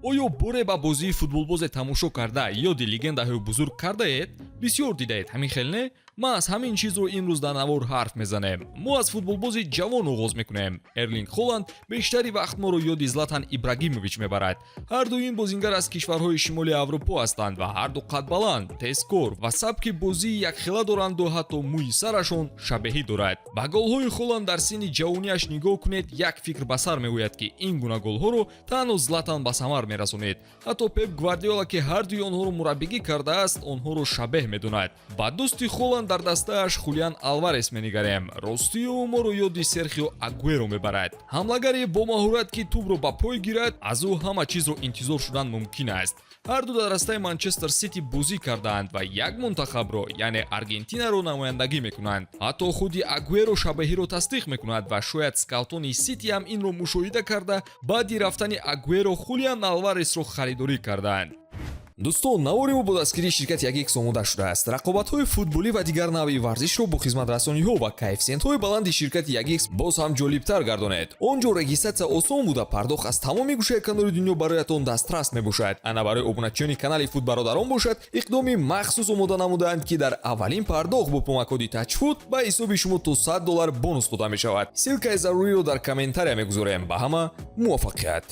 оё боре ба бозии футболбозе тамошо карда ё ди легендаҳои бузург кардаед? Бисёр дидаед, ҳамин хел не? ма аз ҳамин чизро имрӯз дар навор ҳарф мезанем. мо аз футболбози ҷавон оғоз мекунем. Эрлинг Холланд бештари вақт моро ёди Златан Ибрагимович мебарад. Ҳарду ин бозингар аз кишварҳои шимолии Аврупо ҳастанд ва ҳарду қадбаланд, тезкор ва сабки бозии якхела доранду ҳатто мӯи сарашон шабеҳӣ дорад. Ба голҳои Холланд дар синни ҷавонияш нигоҳ кунед, як фикр ба сар меояд ки ин гуна голҳоро танҳо Златан ба самар мерасонед. ҳатто Пеп Гвардиола ки ҳардуи онҳоро мураббигӣ кардааст, онҳоро шабеҳ медонад. Ба дӯсти Холланд дар дастааш Хулиан Алварес менигарем. Ростии ӯ моро ёди Серхио Агуэро мебарад. ҳамлагаре бо маҳорат ки тӯбро ба пой гирад, аз ӯ ҳама чизро интизор шудан мумкин аст. ҳарду дар дастаи Манчестер Сити бозӣ кардаанд ва як мунтахабро, яъне Аргентинаро намояндагӣ мекунанд. ҳатто худи Агуэро шабеҳиро тасдиқ мекунад ва шояд скаутони Сити ҳам инро мушоҳида карда баъди рафтани Агуэро Хулиан Алваресро харидорӣ карданд. дӯстон, навори мо бо дастгирии ширкати Ягикс омода шудааст. рақобатҳои футболӣ ва дигар навъи варзишро бо хизматрасониҳо ва коэффициентҳои баланди ширкати Ягикс боз ҳам ҷолибтар гардонед. он ҷо регистратсия осон буда пардохт аз тамоми гӯшаи канори дунё бароятон дастрас мебошад. ана барои обуначиёни канали Футбародарон бошад, иқдоми махсус омода намудаанд ки дар аввалин пардохт бо кӯмаккоди тачфут ба ҳисоби шумо то $100 бонус дода мешавад. силкаи заруриро дар комментария мегузорем. ба ҳама муваффақият.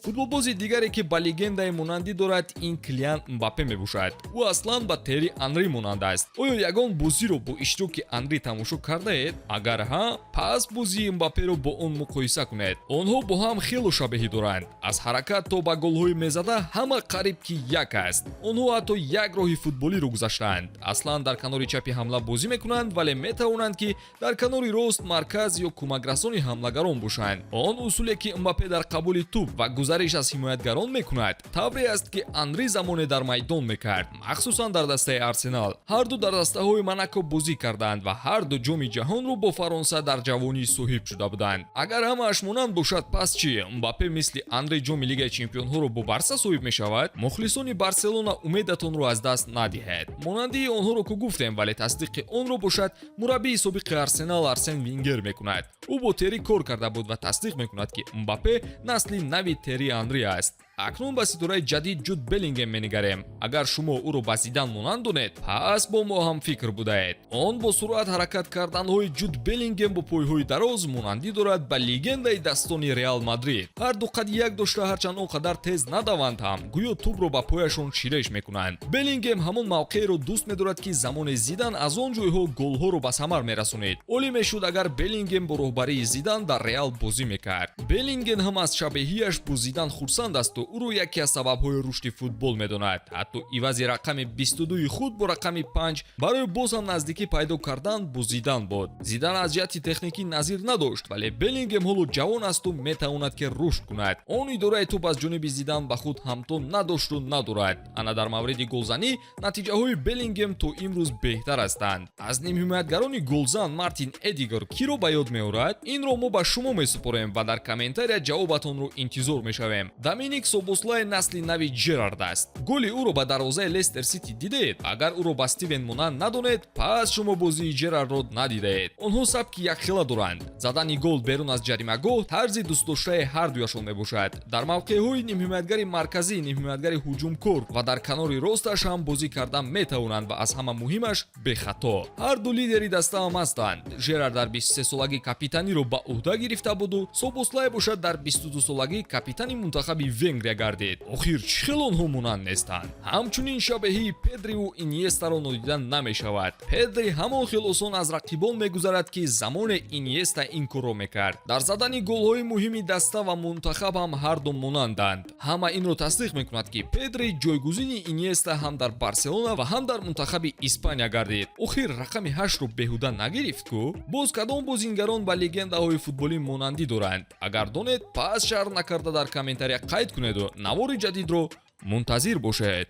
футболбози дигаре ки ба легендаи монандӣ дорад, ин Килиан Мбаппе мебошад. ӯ аслан ба Терри Анри монанд аст. оё ягон бозиро бо иштироки Анри тамошо кардаед? агар ҳа, пас бозии Мбапперо бо он муқоиса кунед. онҳо бо ҳам хело шабеҳӣ доранд. аз ҳаракат то ба голҳои мезада ҳама қариб ки як аст. онҳо ҳатто як роҳи футболиро гузаштаанд. аслан дар канори чапи ҳамла бозӣ мекунанд, вале метавонанд ки дар канори рост, марказ ё кӯмакрасони ҳамлагарон бошанд. он усуле ки Мбаппе дар қабули тӯб ва гузариш аз ҳимоятгарон мекунад, тавре аст ки Анри замоне дар майдон мекард, махсусан дар дастаи Арсенал. ҳарду дар дастаҳои Монако бозӣ карданд ва ҳарду ҷоми ҷаҳонро бо Фаронса дар ҷавонӣ соҳиб шуда буданд. агар ҳамааш монанд бошад, пас чӣ? Мбаппе мисли Анри ҷоми Лигаи Чемпионҳоро бо Барса соҳиб мешавад? мухлисони Барселона умедатонро аз даст надиҳед. монандии онҳоро ку гуфтем, вале тасдиқи онро бошад мураббии собиқи Арсенал Арсен Венгер мекунад. ӯ бо Терри кор карда буд ва тасдиқ мекунад ки Мбаппе насли нави Терри Анри аст. акнун ба ситораи ҷадид Ҷуд Беллингем менигарем. агар шумо ӯро ба Зидан монанд донед, пас бо мо ҳам фикр будаед. он бо суръат ҳаракат карданҳои Ҷуд Беллингем бо пойҳои дароз монандӣ дорад ба легендаи дастони Реал Мадрид. ҳарду қади як дошта, ҳарчанд он қадар тез надаванд ҳам, гӯё тӯбро ба пояшон ширеш мекунанд. Беллингем ҳамон мавқеъро дӯст медорад ки замони Зидан аз он ҷойҳо голҳоро ба самар мерасонид. олӣ мешуд агар Беллингем бо роҳбарии Зидан дар Реал бозӣ мекард. Беллингем ҳам аз шабеҳияш бо Зидан хурсанд асту ӯро яке аз сабабҳои рушди футбол медонад. ҳатто ивази рақами 22 худ бо рақами 5 барои боз ҳам наздикӣ пайдо кардан бо Зидан буд. Зидан аз ҷиҳати техникӣ назир надошт, вале Беллингем ҳоло ҷавон асту метавонад ки рушд кунад. он идораи тӯб аз ҷониби Зидан ба худ ҳамтон надошту надорад. ана дар мавриди голзанӣ натиҷаҳои Беллингем то имрӯз беҳтар ҳастанд. аз нимҳимоятгарони голзан Мартин Эдигар киро ба ёд меорад? инро мо ба шумо месупорем ва дар комментария ҷавобатонро интизор мешавем. Доминик Собослай насли нави Ҷерард аст. голи ӯро ба дарвозаи Лестер Сити дидед? агар ӯро ба Стивен монанд надонед, пас шумо бозии Ҷерардро надидаед. онҳо сабки якхела доранд. задани гол берун аз ҷаримагоҳ тарзи дӯстдоштаи ҳардуяшон мебошад. дар мавқеъҳои нимҳимоятгари марказӣ, нимҳимоятгари ҳуҷумкор ва дар канори росташ ҳам бозӣ карда метавонанд ва аз ҳама муҳимаш бехато. ҳарду лидери даста ҳам ҳастанд. Ҷерард дар 23-солагӣ капитаниро ба уҳда гирифта буду, Собослай бошад дар 22-солагӣ капитани мунтахаби Венгрия гардид. охир чӣ хел онҳо монанд нестанд? ҳамчунин шабеҳии Педриву Иньестаро нодида намешавад. Педри ҳамон хел осон аз рақибон мегузарад ки замоне Иньеста ин корро мекард. дар задани голҳои муҳими даста ва мунтахаб ҳам ҳарду монанданд. ҳама инро тасдиқ мекунад ки Педри ҷойгузини Иньеста ҳам дар Барселона ва ҳам дар мунтахаби Испания гардид. охир рақами 8-ро беҳуда нагирифт ку? боз кадом бозингарон ба легендаҳои футболӣ монандӣ доранд? агар донед, пас шарҳ накарда дар комментария қайд кунеду навори ҷадидро мунтазир бошед.